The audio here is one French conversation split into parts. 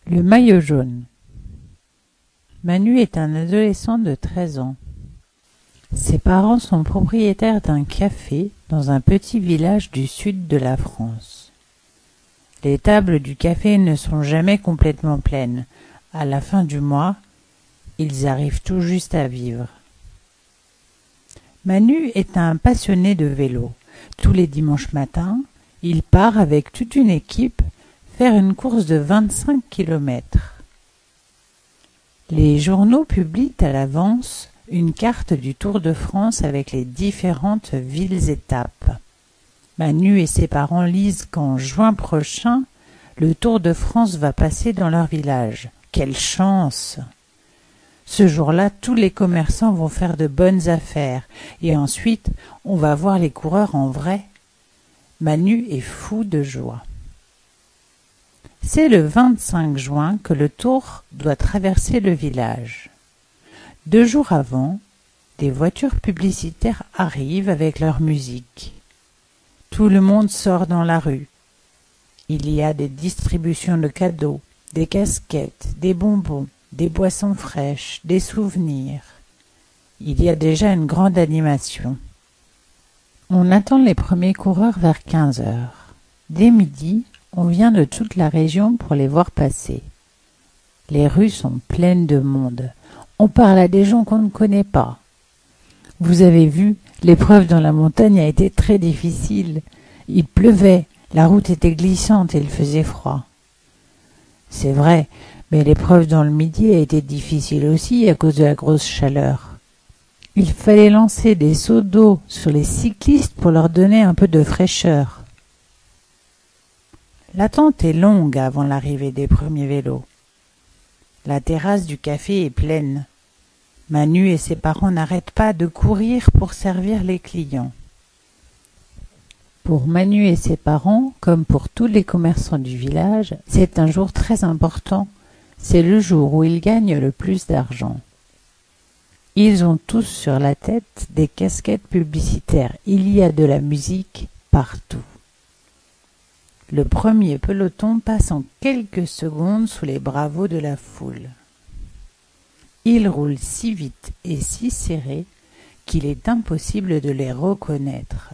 Le maillot jaune. Manu est un adolescent de 13 ans. Ses parents sont propriétaires d'un café dans un petit village du sud de la France. Les tables du café ne sont jamais complètement pleines. À la fin du mois, ils arrivent tout juste à vivre. Manu est un passionné de vélo. Tous les dimanches matins, il part avec toute une équipe faire une course de 25 kilomètres. Les journaux publient à l'avance une carte du Tour de France avec les différentes villes-étapes. Manu et ses parents lisent qu'en juin prochain, le Tour de France va passer dans leur village. Quelle chance! Ce jour-là, tous les commerçants vont faire de bonnes affaires et ensuite, on va voir les coureurs en vrai. Manu est fou de joie. C'est le 25 juin que le Tour doit traverser le village. 2 jours avant, des voitures publicitaires arrivent avec leur musique. Tout le monde sort dans la rue. Il y a des distributions de cadeaux, des casquettes, des bonbons, des boissons fraîches, des souvenirs. Il y a déjà une grande animation. On attend les premiers coureurs vers 15 heures. Dès midi, on vient de toute la région pour les voir passer. Les rues sont pleines de monde. On parle à des gens qu'on ne connaît pas. Vous avez vu, l'épreuve dans la montagne a été très difficile. Il pleuvait, la route était glissante et il faisait froid. C'est vrai, mais l'épreuve dans le Midi a été difficile aussi à cause de la grosse chaleur. Il fallait lancer des seaux d'eau sur les cyclistes pour leur donner un peu de fraîcheur. L'attente est longue avant l'arrivée des premiers vélos. La terrasse du café est pleine. Manu et ses parents n'arrêtent pas de courir pour servir les clients. Pour Manu et ses parents, comme pour tous les commerçants du village, c'est un jour très important. C'est le jour où ils gagnent le plus d'argent. Ils ont tous sur la tête des casquettes publicitaires. Il y a de la musique partout. Le premier peloton passe en quelques secondes sous les bravos de la foule. Ils roulent si vite et si serré qu'il est impossible de les reconnaître.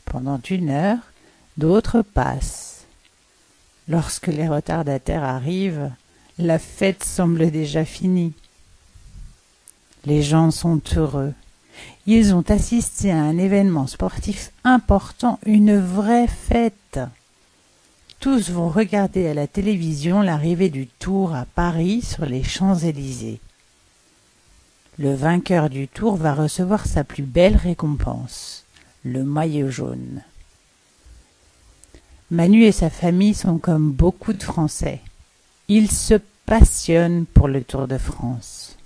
Pendant 1 heure, d'autres passent. Lorsque les retardataires arrivent, la fête semble déjà finie. Les gens sont heureux. Ils ont assisté à un événement sportif important, une vraie fête. Tous vont regarder à la télévision l'arrivée du Tour à Paris sur les Champs-Élysées. Le vainqueur du Tour va recevoir sa plus belle récompense, le maillot jaune. Manu et sa famille sont comme beaucoup de Français. Ils se passionnent pour le Tour de France.